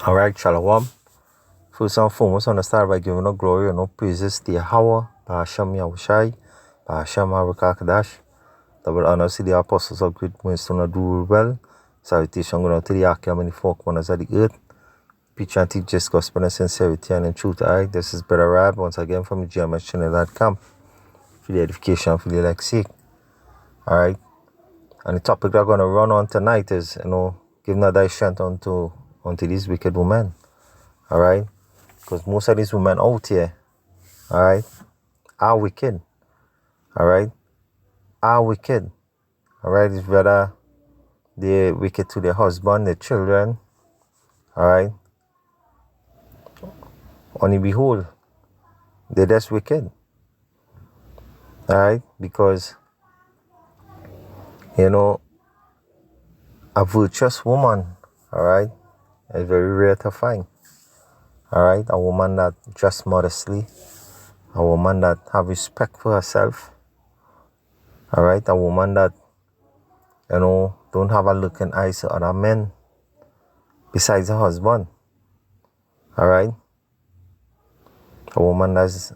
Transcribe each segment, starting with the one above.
All right, Shalom. First and foremost, I want to start by giving no glory and no praises to Yahweh, Bahashem Yahushai, Bahashem Harakakadash. Double honors to the apostles of great Winston of do well. Salutation going out to the Akim and the folk ones of the earth. Preach and teach this gospel in sincerity and in truth. All right, this is Brother Rab once again from the GMSchannel.com for the edification for the elect's sake. All right, and the topic that I'm going to run on tonight is, giving a thy strength unto these wicked women. All right, because most of these women out here, all right, are wicked. All right, are wicked. All right, it's whether they're wicked to their husband, their children. All right, only behold, they're just wicked. All right, because a virtuous woman, all right, is very rare to find. All right, a woman that dress modestly, a woman that have respect for herself. All right, a woman that don't have a look in eyes to other men besides her husband. All right, a woman that's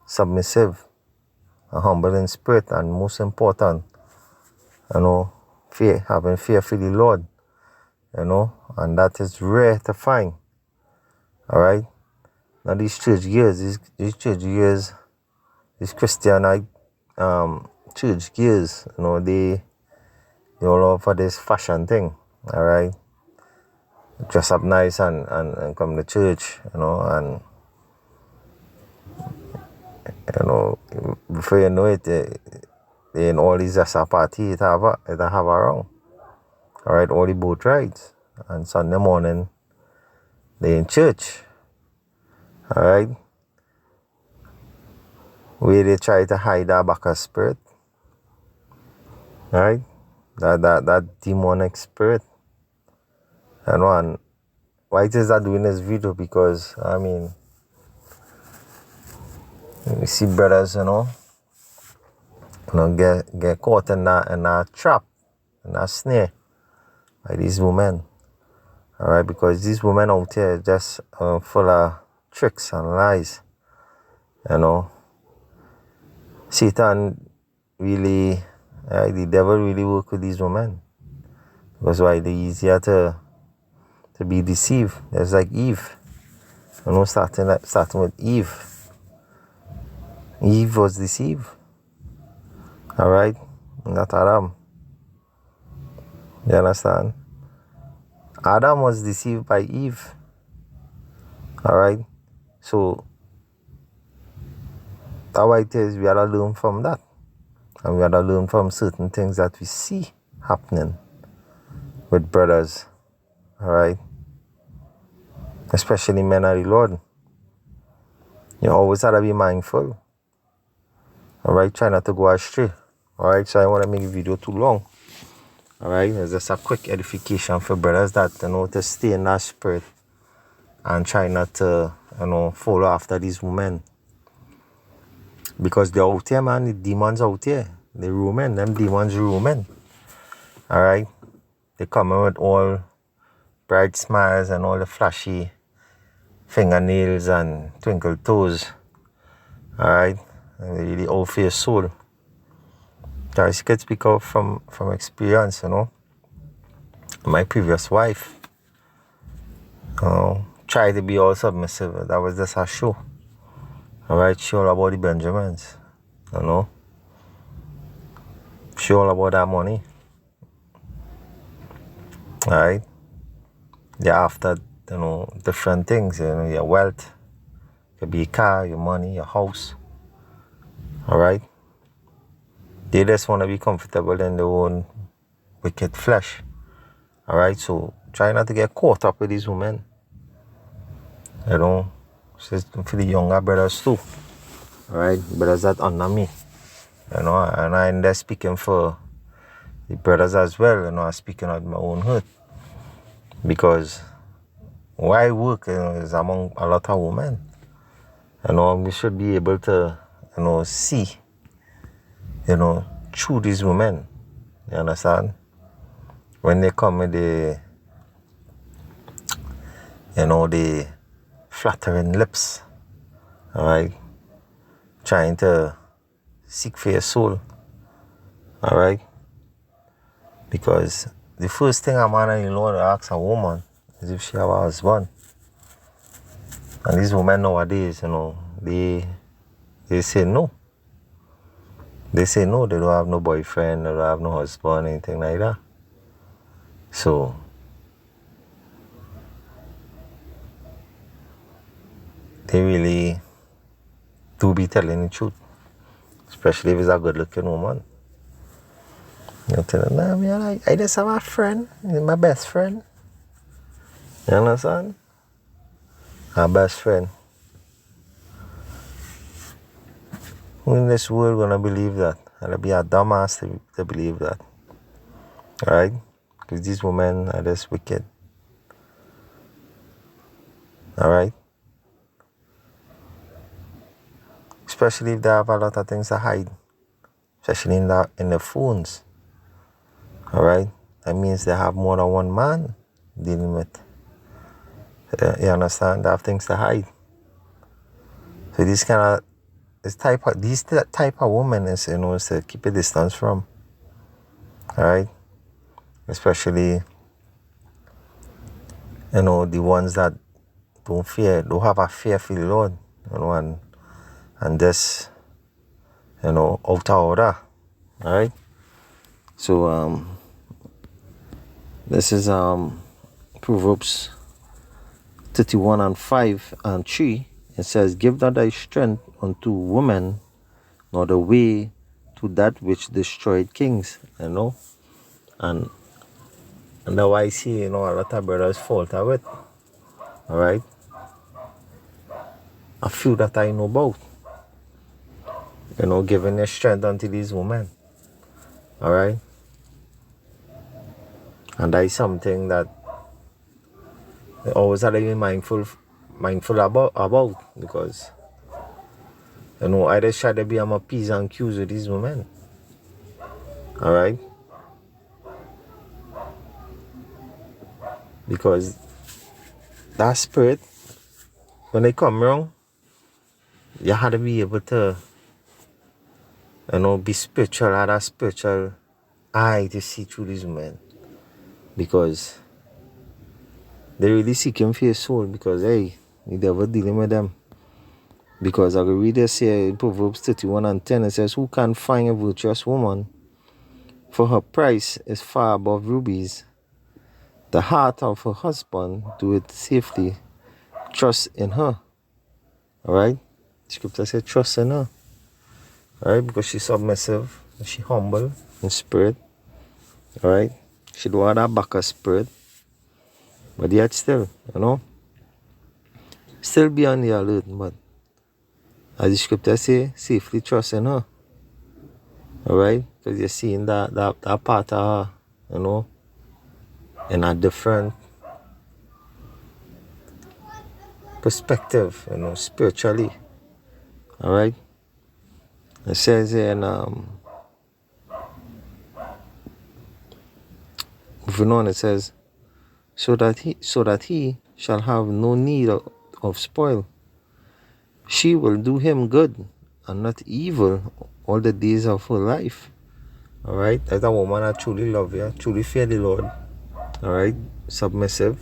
submissive, humble in spirit, and most important, having fear for the Lord, and that is rare to find. All right, now these church gears, these Christian church gears, they all over this fashion thing. All right, dress up nice and come to church, and before you know it, they in all these just a party it have around. All right, all the boat rides, and Sunday morning they in church. All right, where they try to hide our Bacchus spirit. All right, that demonic spirit. And why it is that doing this video? Because we see brothers, get caught in a trap, in a snare by these women. All right, because these women out here just full of tricks and lies. Satan really, the devil really work with these women. Because why? They're easier to be deceived. It's like Eve. Starting with Eve. Eve was deceived. All right, not Adam. You understand? Adam was deceived by Eve. All right, so that's why it is we gotta learn from that, and we gotta learn from certain things that we see happening with brothers. All right, especially men of the Lord. You always gotta be mindful. All right, try not to go astray. All right, so I want to make the video too long. All right, it's just a quick edification for brothers that to stay in that spirit and try not to follow after these women, because they're out here, man. The demons out here, they roaming. Them demons roaming. All right, they coming with all bright smiles and all the flashy fingernails and twinkle toes. All right, and they really out for your soul. I can speak out from experience, My previous wife, tried to be all submissive. That was just her show. All right, she all about the Benjamins, She all about that money. All right, they're after, different things, your wealth. It could be your car, your money, your house. All right. They just want to be comfortable in their own wicked flesh. All right, so try not to get caught up with these women. For the younger brothers too. All right, brothers that under me. And I'm there speaking for the brothers as well. I'm speaking out my own hurt. Because why work is among a lot of women. We should be able to, see, through these women. You understand? When they come with the flattering lips, all right, trying to seek for your soul, all right, because the first thing a man and law to ask a woman is if she have a husband. And these women nowadays, they say no. They say no, they don't have no boyfriend, they don't have no husband, anything like that. So they really do be telling the truth, especially if it's a good looking woman. You tell them, nah, I just have a friend, he's my best friend. You understand? Our best friend. Who in this world gonna believe that? I'll be a dumbass to believe that. Alright? Because these women are just wicked. Alright? Especially if they have a lot of things to hide. Especially in the phones. Alright? That means they have more than one man dealing with. You understand? They have things to hide. So these type of woman is to keep a distance from. Alright? Especially the ones that don't have a fear for the Lord, and this out of order. Alright? So this is Proverbs 31:5-3. It says, give not thy strength unto woman, nor the way to that which destroyed kings. And now I see a lot of brothers falter with. Alright? A few that I know about. Giving their strength unto these women. Alright? And that is something that I always have to be mindful about, because I just try to be on my P's and Q's with these women. Alright? Because that spirit, when they come wrong, you have to be able to be spiritual, have that spiritual eye to see through these women. Because they really seeking for your soul, because hey, you never dealing with them. Because I can read this here in Proverbs 31:10, it says, who can find a virtuous woman? For her price is far above rubies. The heart of her husband doeth safely trust in her. Alright? Scripture says trust in her. Alright? Because she's submissive, she's humble in spirit. Alright? She don't have that back of spirit. But yet still, still be on the alert. But as the scripture say, safely trust in her. Alright? Because you're seeing that part of her, in a different perspective, spiritually. Alright? It says here in moving on, it says, so that he shall have no need of spoil. She will do him good and not evil all the days of her life. Alright? That's a woman that truly love you, truly fear the Lord. Alright? Submissive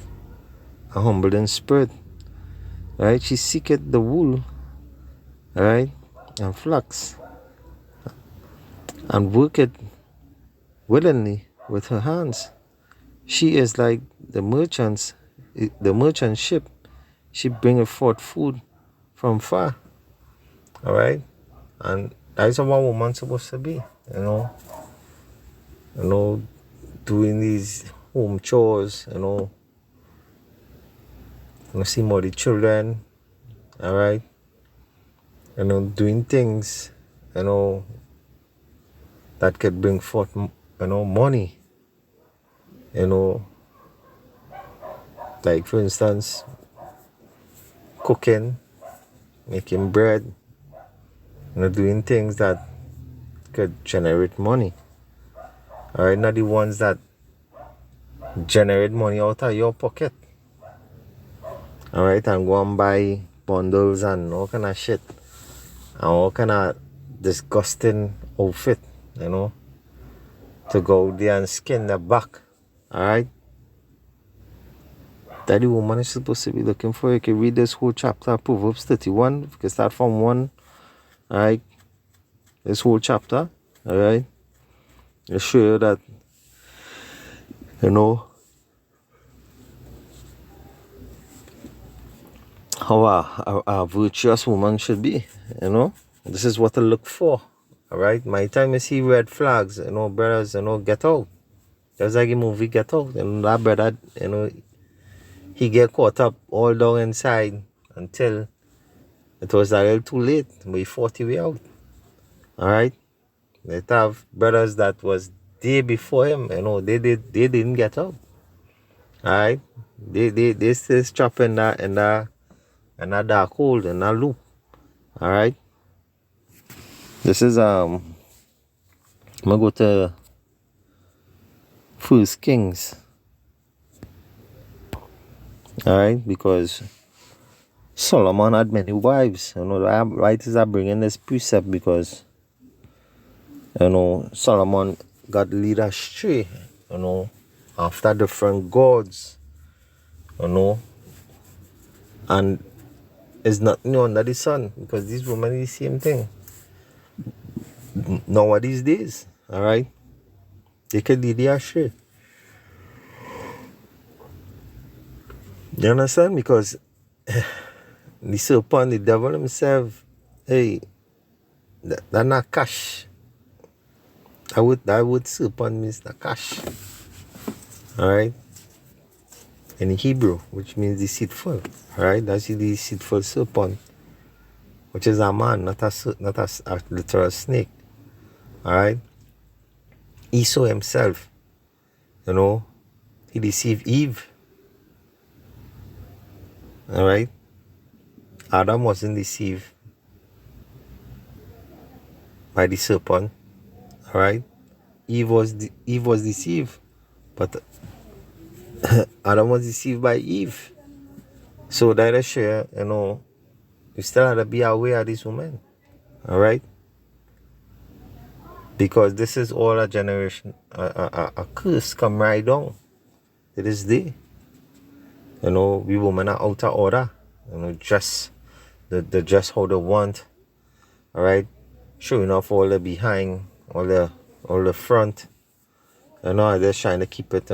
and humble in spirit. Alright? She seeketh the wool, alright, and flax, and worketh willingly with her hands. She is like the merchant ship. She bringeth forth food from far. Alright? And that's how a woman's supposed to be, doing these home chores, see more the children, alright? Doing things, that could bring forth, money. Like for instance, cooking, making bread, doing things that could generate money. Alright, not the ones that generate money out of your pocket. alright, and go and buy bundles and all kind of shit, and all kind of disgusting outfit, to go there and skin their back, alright? That the woman is supposed to be looking for. You can read this whole chapter, Proverbs 31. You can start from 1, alright? This whole chapter, alright? It'll show you that, how a virtuous woman should be, This is what to look for, alright? My time you see red flags, brothers, get out. Just like the movie Get Out, that brother, he get caught up all down inside until it was a little too late, but he fought his way out, alright? They have brothers that was there before him, they didn't get out, alright? They still trapped in that dark hole, in that loop, alright? This is I'm gonna go to 1 Kings, alright, because Solomon had many wives. The writers are bringing this precept because Solomon got led astray, after different gods, and it's not new under the sun, because these women is the same thing nowadays days, alright? They can lead you astray. You understand? Because the serpent, the devil himself, hey, that not cash. That would serpent means the cash. Alright? In Hebrew, which means deceitful. Alright? That's the deceitful serpent, which is a man, not a literal snake. Alright? Esau himself, he deceived Eve. Alright? Adam wasn't deceived by the serpent. Alright? Eve was deceived, but Adam was deceived by Eve. So that is share, you still have to be aware of this woman. Alright? Because this is all a generation, a curse come right down to this day. We women are out of order. Dress, the dress how they want. Alright? Showing off all the behind, all the front. They're just trying to keep it,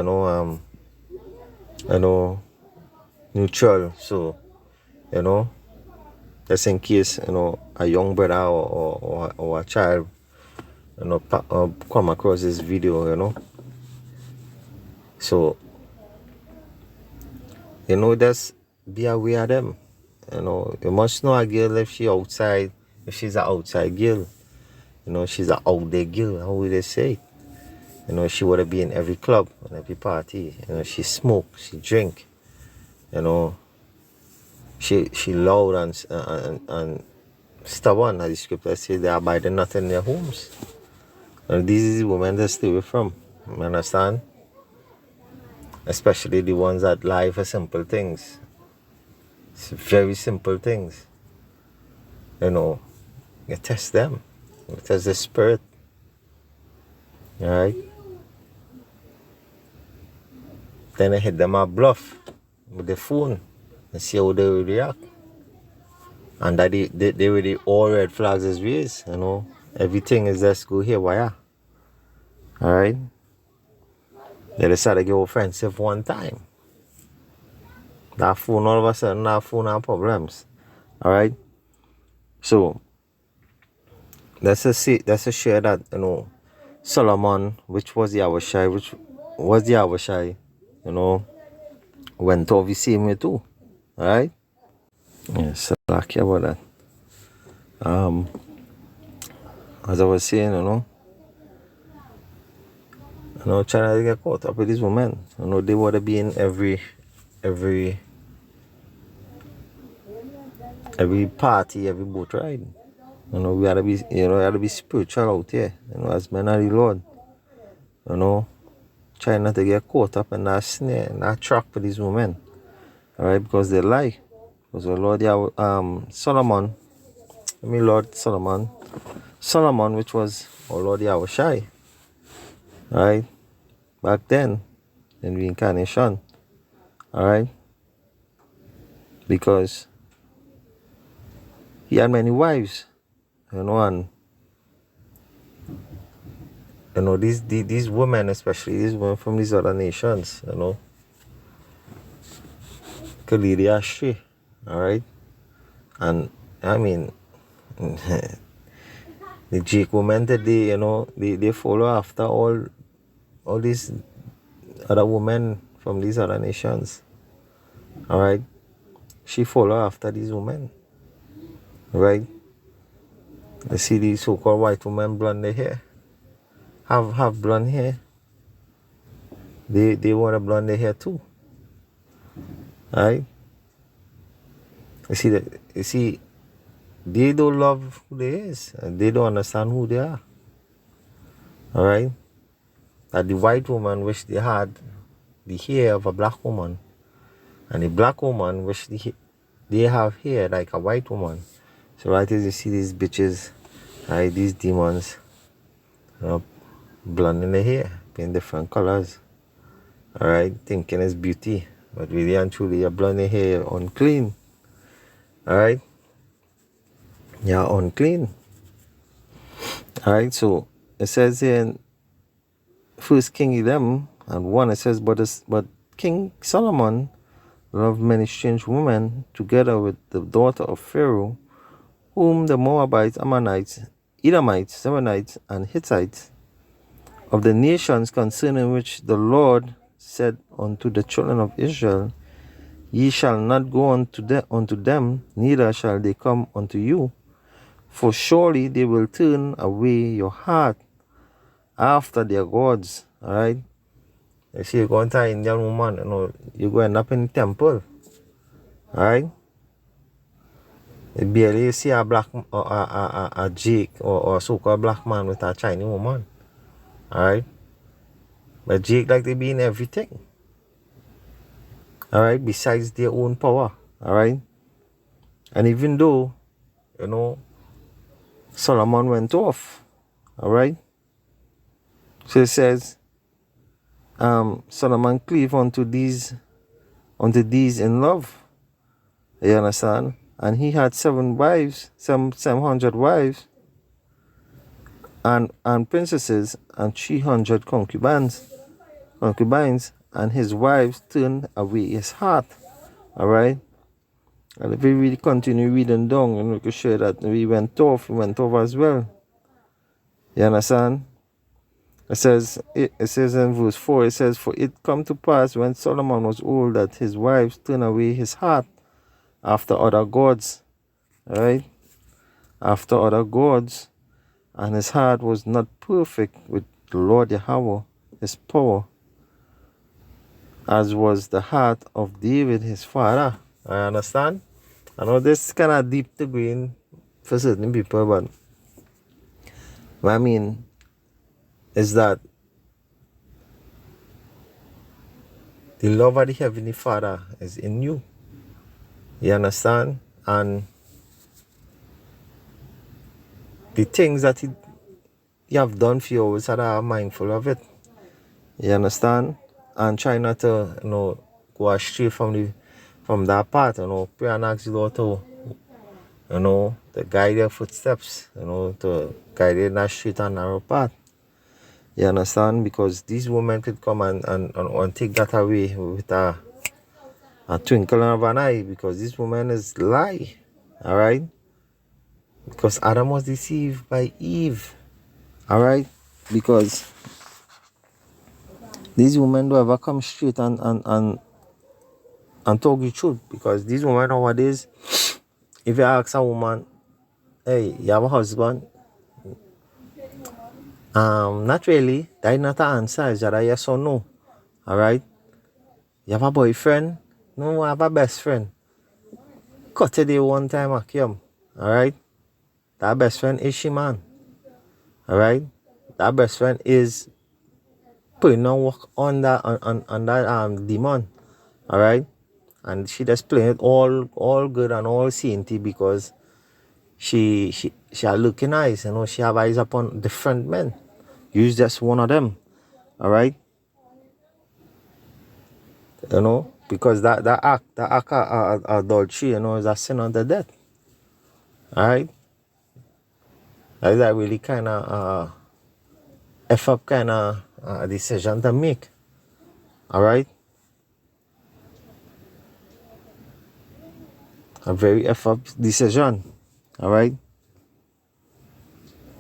neutral. So, just in case, a young brother or a child, come across this video, So, just be aware of them. You must know a girl if she outside, if she's an outside girl. She's an out there girl, how would they say? She would have been in every club and every party. She smoke, she drink. She loud and stubborn, as the scripture says, they abide not in their homes. And these women that stay away from. You understand? Especially the ones that lie for simple things. It's very simple things. You test them. You test the spirit. Alright? Then I hit them a bluff with the phone and see how they react. And that they really all red flags is raised, Everything is just go here, wire. Alright? They decided to get offensive one time. That phone, all of a sudden, that phone had problems. Alright? So, let's just share that, Solomon, which was the Abishai, went off the same way too. Alright? Yes, lucky about that. As I was saying, trying to get caught up with these women. They want to be in every party, every boat ride. We gotta be spiritual out here, as men of the Lord. Trying not to get caught up in that snare, in that trap with these women. Alright, because they lie. was our Lord Solomon. Lord Solomon, which was our Lord Yahushai, right? Back then, in reincarnation, all right? Because he had many wives, and these women, especially these women from these other nations, could lead you astray, all right? And I mean, the Jake women today, they follow after all these other women from these other nations, all right? She follow after these women, right? You see these so-called white women blonde their hair, have blonde hair. They want to blonde their hair too, right? You see, they don't love who they is, and they don't understand who they are. All right, that the white woman wish they had the hair of a black woman, and the black woman wish they have hair like a white woman. So right as you see these bitches, right, these demons, blonding their hair, being different colors. All right, thinking it's beauty, but really and truly, you're blonding hair unclean. All right, you're unclean. All right, so it says here in 1 King 11:1, it says, but King Solomon loved many strange women, together with the daughter of Pharaoh, whom the Moabites, Ammonites, Edomites, Zemanites, and Hittites, of the nations concerning which the Lord said unto the children of Israel, Ye shall not go unto them, neither shall they come unto you. For surely they will turn away your heart after their gods. Alright? You see, you go into an Indian woman, you go end up in the temple. Alright? You barely see a black, a Jake or a so-called black man with a Chinese woman. Alright? But Jake like they be in everything. Alright? Besides their own power. Alright? And even though, Solomon went off. Alright? So it says, Solomon cleave unto these in love. You understand? And he had 700 wives, and princesses, and 300 concubines, and his wives turned away his heart. Alright? And if we really continue reading down, we can show that he went off as well. You understand? It says in verse 4, it says, For it come to pass when Solomon was old that his wives turned away his heart after other gods. Right? After other gods, and his heart was not perfect with the Lord Yahweh, his power, as was the heart of David his father. I understand? I know this is kind of deep to go in for certain people, but what I mean is that the love of the Heavenly Father is in you. You understand? And the things that you have done for you, always are mindful of it. You understand? And try not to, go astray from that path, pray and ask the Lord to, to guide your footsteps, to guide you in that straight and narrow path. You understand? Because these women could come and take that away with a twinkle of an eye, because this woman is lie. Alright? Because Adam was deceived by Eve. Alright? Because these women don't ever come straight and talk the truth. Because these women nowadays, if you ask a woman, hey, you have a husband? Not really. That is not an answer. It's either yes or no. Alright? You have a boyfriend? No, I have a best friend. Cut it one time, Akim. Alright? That best friend is she, man. Alright? That best friend is putting on work on that demon. Alright? and she just playing it all good and all saintly because she are looking eyes, she have eyes upon different men. You's just one of them, all right? Because that act of adultery, is a sin unto death, all right? That is a really kind of F up kind of decision to make, all right? A very F up decision, all right?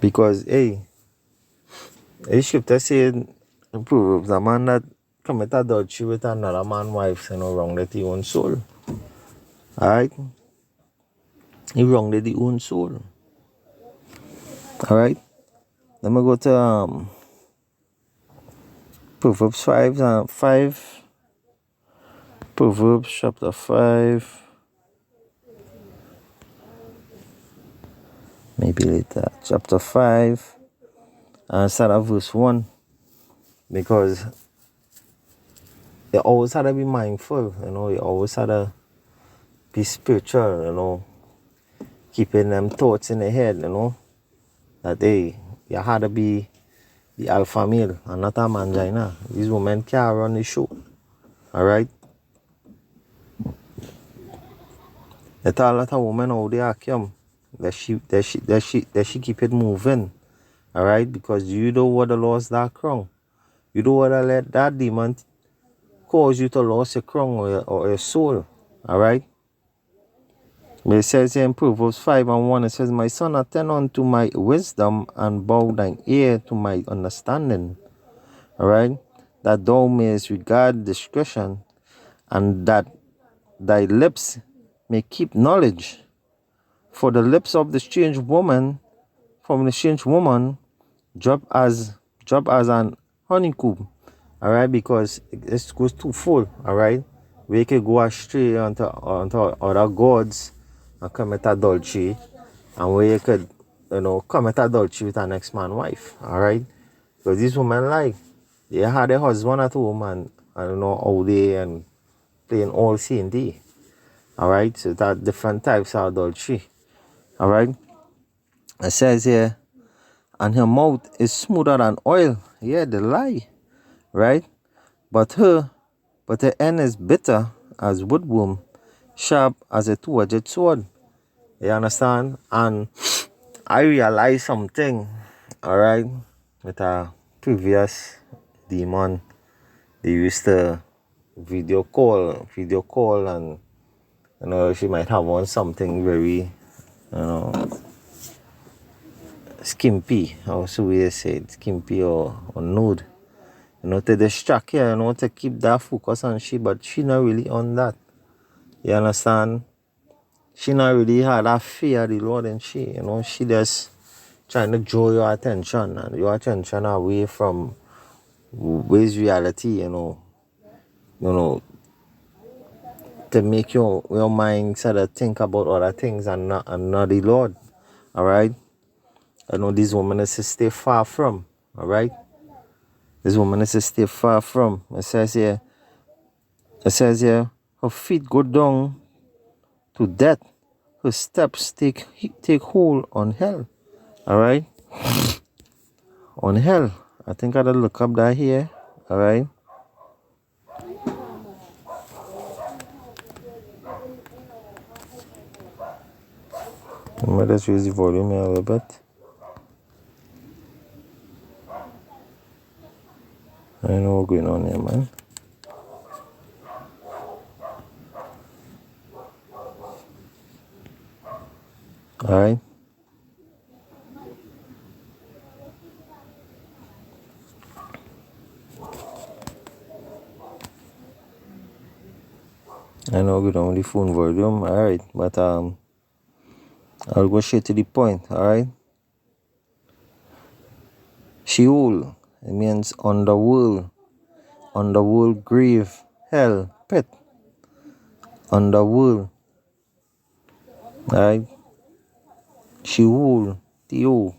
Because, hey, the scripture said in Proverbs, a man that commit adultery with another man's wife, wronged his own soul. Alright? He wronged his own soul. Alright? Let me go to Proverbs 5. Proverbs chapter 5. Maybe later. Chapter 5. And start at verse 1. Because you always had to be mindful, you always had to be spiritual, keeping them thoughts in the head, that you had to be the alpha male and not a mangina. These women can't run the show. Alright? There's a lot of women out there come that she keep it moving. Alright? Because you don't want to lose that crown. You don't want to let that demon cause you to lose your crown or your soul. Alright? But it says here in Proverbs 5:1, it says, my son, attend unto my wisdom and bow thine ear to my understanding. Alright? That thou mayest regard discretion, and that thy lips may keep knowledge. For the lips of the strange woman, drop as an honeycomb. Alright, because it goes too full, alright? We could go astray onto other gods and commit adultery, and where you could, commit adultery with the next man's wife, alright? Because these women they had a husband at home and all day and playing all same day, alright? So that different types of adultery, alright? It says here, and her mouth is smoother than oil. Yeah, the lie, right? But her end is bitter as woodworm, sharp as a two-edged sword. You understand? And I realized something, alright, with a previous demon. They used to video call, and she might have on something very, skimpy, how should we say it, skimpy or nude, to distract her, to keep that focus on she, but she not really on that. You understand? She not really had that fear of the Lord, and she just trying to draw your attention away from where's reality, to make your mind sort of think about other things and not the Lord. Alright? This woman is to stay far from. Alright? This woman is to stay far from. It says here, her feet go down to death. Her steps take hold on hell. Alright? On hell. I think I gotta look up that here. Alright? Let me just raise the volume here a little bit. I don't know what's going on here, man. Alright? I know we don't the phone volume, alright, but I'll go straight to the point, alright? Sheol, it means underworld, grave, hell, pit, underworld, alright? Sheol, Theo.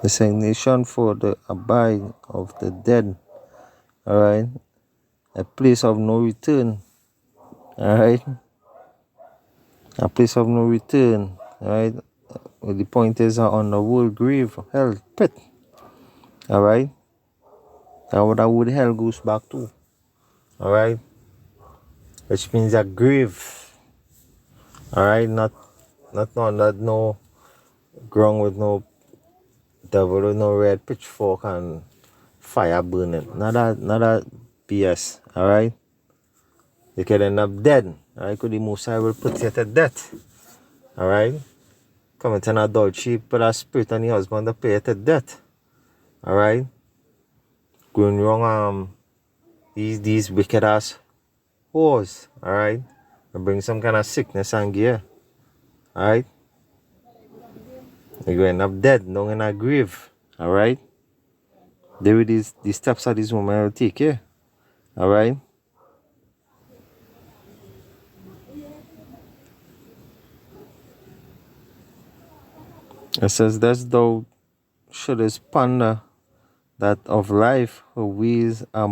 Designation for the abide of the dead. Alright? A place of no return. Alright? A place of no return. Alright? Well, the point is on the world grave, hell pit. Alright? That's what that word hell goes back to. Alright? Which means a grave. Alright? Not no ground with no devil with no red pitchfork and fire burning. Not that BS. Alright? You could end up dead. Alright? Could the Most High will put you to death. Alright? Commit an adultery, put a spirit on the husband to put you to death. Alright? Going wrong, these wicked ass whores. Alright? And bring some kind of sickness and gear. Alright? You're going to end up dead, down in a grave. Alright? There with these steps that this woman will take, yeah? Alright? It says, thus thou shouldest ponder that of life her ways are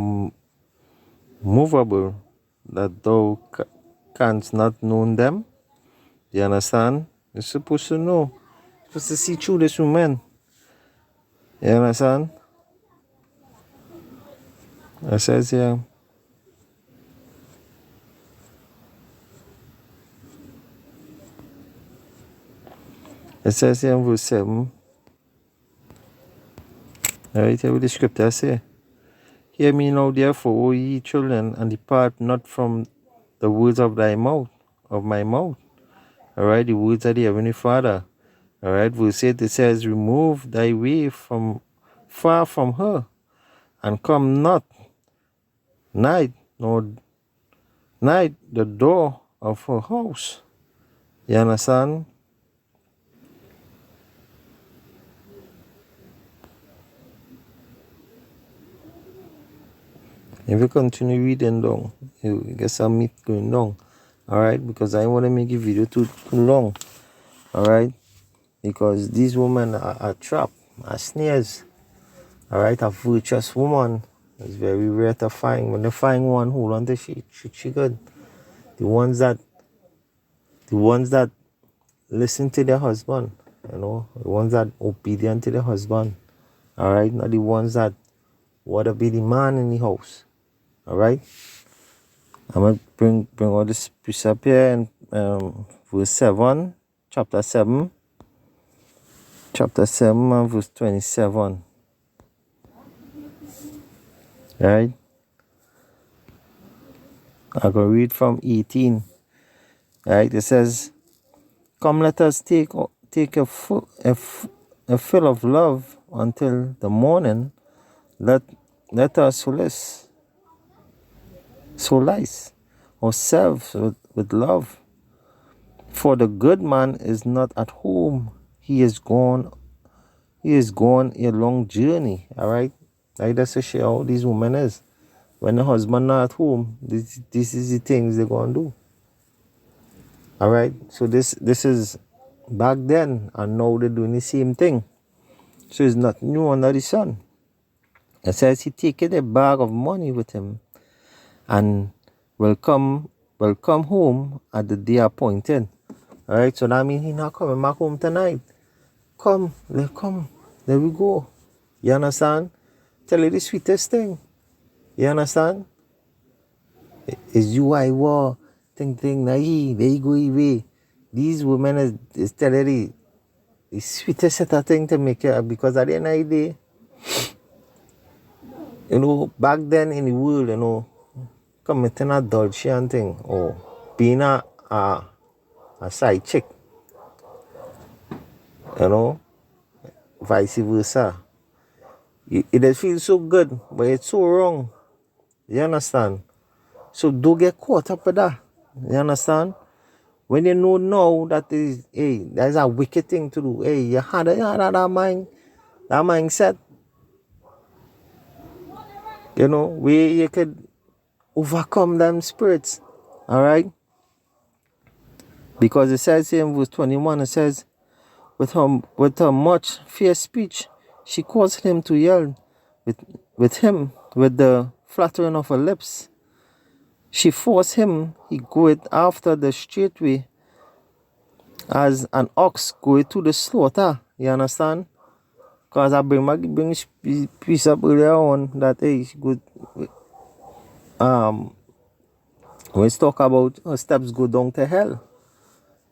movable, that thou canst not know them. You understand? You're supposed to know. You're supposed to see through this woman. You understand? It says here. It says here in verse 7. Alright, here with the scripture say. Hear me now, therefore, O ye children, and depart not from the words of my mouth. Alright, the words of the Heavenly Father. Alright, verse 8 it says, remove thy way from far from her, and come not nigh the door of her house. You understand? If you continue reading down, you get some meat going down. Alright, because I want to make a video too long. Alright, because these women are trapped, are snares. Alright, a virtuous woman is very rare to find. When they find one, hold on to she good. The ones that listen to their husband, the ones that obedient to their husband. Alright, not the ones that want to be the man in the house. Alright, I'm going to bring all this precept here in verse 7, chapter 7 and verse 27. Right? I'm going to read from 18. Right? It says, come, let us take a fill of love until the morning. Let us solace ourselves with love. For the good man is not at home. He is gone a long journey. Alright? Like that's to show how these women is. When the husband not at home, this is the things they're gonna do. Alright? So this is back then, and now they're doing the same thing. So it's not new under the sun. It says he taketh a bag of money with him, and will come home at the day appointed. Alright, so that means he's not coming back home tonight. Come, there we go. You understand? Tell you the sweetest thing. You understand? Is you I war. Think, now there you go away. These women is telling you the sweetest set of thing to make you, because at the end of the day, back then in the world, committing adultery and thing, or being a side chick, vice versa. It feels so good, but it's so wrong. You understand? So don't get caught up with that. You understand? When you know now that there's a wicked thing to do. Hey, you had that mindset. Where you could overcome them spirits. Alright? Because it says here in verse 21, it says, with her much fair speech, she caused him to yell with the fluttering of her lips. She forced him, he goeth after the straight way, as an ox goeth to the slaughter. You understand? Because I bring piece up earlier on that hey, good when it's talk about her steps go down to hell.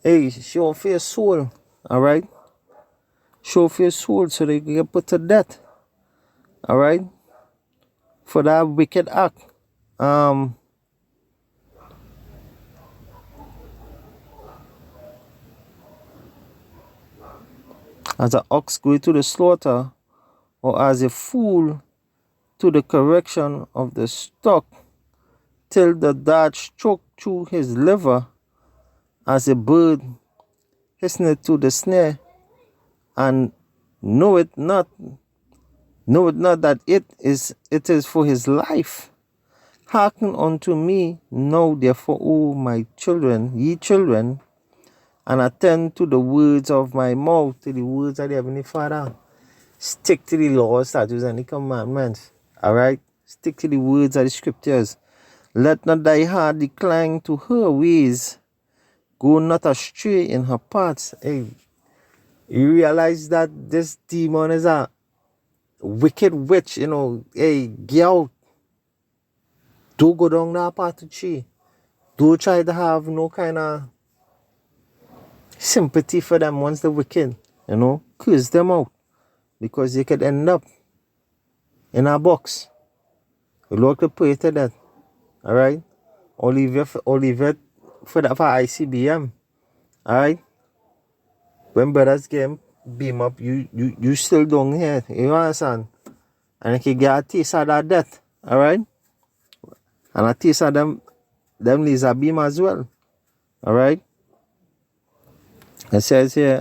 Hey, show off your soul, alright? Show off your soul so they can get put to death. Alright? For that wicked act. As an ox going to the slaughter, or as a fool to the correction of the stock, till the dart struck through his liver, as a bird hasteneth to the snare, and knoweth not that it is for his life. Hearken unto me now, therefore, O my children, ye children, and attend to the words of my mouth, to the words of the Heavenly Father. Stick to the laws, statutes, and the commandments. Alright? Stick to the words of the scriptures. Let not thy heart decline to her ways. Go not astray in her paths. Hey, you realize that this demon is a wicked witch, you know. Hey, get out. Don't go down that path to tree. Don't try to have no kind of sympathy for them once they're wicked. You know, curse them out. Because you could end up in a box. The Lord could pray to that. Alright? Or leave it for ICBM. Alright? When brothers get beam up, you still down here. You understand? And you can get a taste of that death. Alright? And a taste of them laser beam as well. Alright? It says here,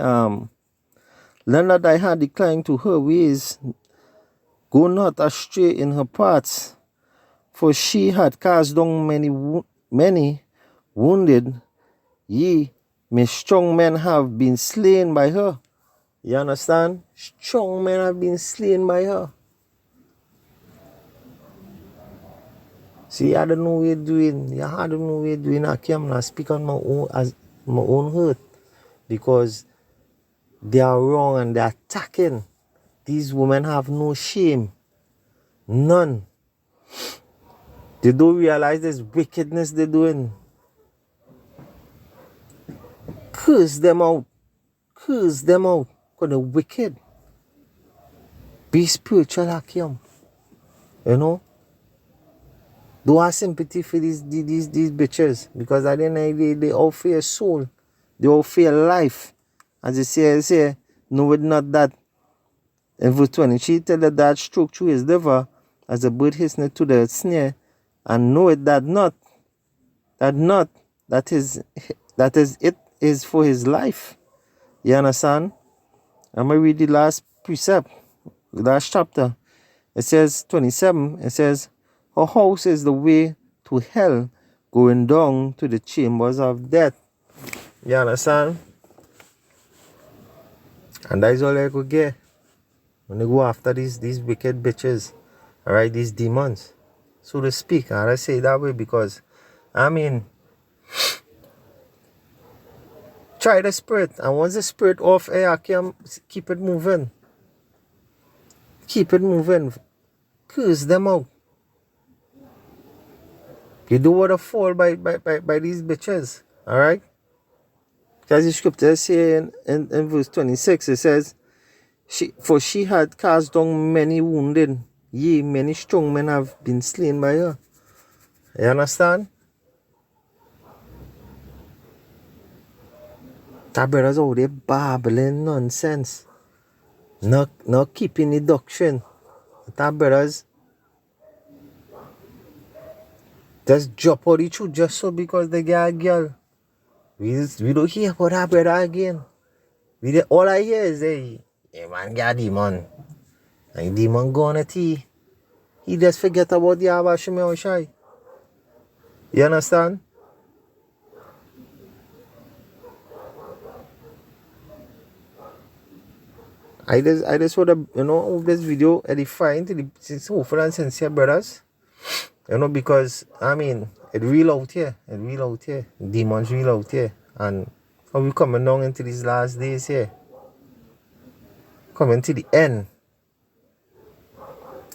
let not thy heart decline to her ways. Go not astray in her paths. For she had cast down many wounded. Ye, may strong men have been slain by her. You understand? Strong men have been slain by her. See, I don't know what you're doing. I don't know what you're doing. I can't speak on my own hurt. Because they are wrong and they're attacking. These women have no shame. None. They don't realize this wickedness they're doing. Curse them out. Curse them out. Because they're wicked. Be spiritual, Akim. You know? Don't have sympathy for these bitches. Because at the end of the day, they all fear soul. They all fear life. As it says here, know it not that. In verse 20, she tell the dart stroke through his liver, as a bird hasteneth to the snare, and know it that it is for his life. You understand? I'm going to read the last precept, the last chapter. It says 27, it says, her house is the way to hell, going down to the chambers of death. You understand? And that is all I could get. When they go after these wicked bitches, alright, these demons, so to speak. And I say it that way because, I mean, try the spirit. And once the spirit off, hey, I can keep it moving. Keep it moving. Curse them out. You don't want to fall by these bitches, alright? Because the scripture say in verse 26, it says, For she had cast down many wounded, yea, many strong men have been slain by her. You understand? That brothers out there babbling nonsense. Not keeping the doctrine. That brothers just drop out the truth just so because they get a girl. We don't hear about that brother again. All I hear is, hey, man get a demon. And the demon go on a tea. He just forget about the Abashime Oshai. You understand? I just would have, hope this video edifying to the hopeful and sincere brothers. Because I mean it real out here. It real out here. Demons real out here. And how we coming down into these last days here. Coming to the end.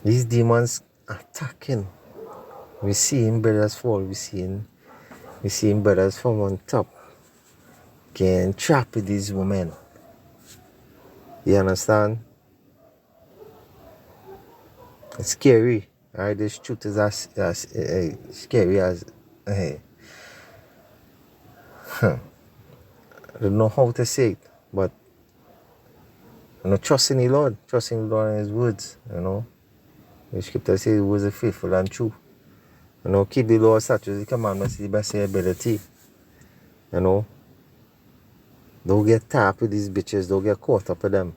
These demons attacking. We seeing brothers fall. We seeing brothers from on top getting trapped with these women. You understand? It's scary. Alright, this truth is as scary as I don't know how to say it, but trust in the Lord and His words, The scripture says His words are faithful and true. Keep the Lord's statutes, the commandments, the best of your ability. Don't get tapped with these bitches, don't get caught up with them.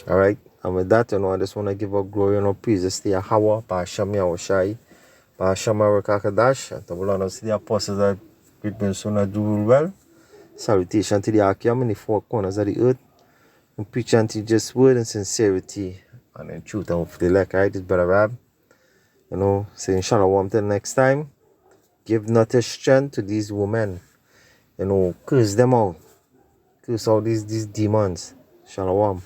Alright? And with that, I just want to give a glory and praise to Yahweh, Ba'ashem Yahushai, Ba'ashem Arakakadash, and to all of the apostles that great men soon do well. Salutation to the Akim in the four corners of the earth, and preach unto just word and sincerity and in truth and hopefully like I did, Brother Rab. Saying shalom till next time. Give not a strength to these women. Curse them out. Curse all these demons. Shalom.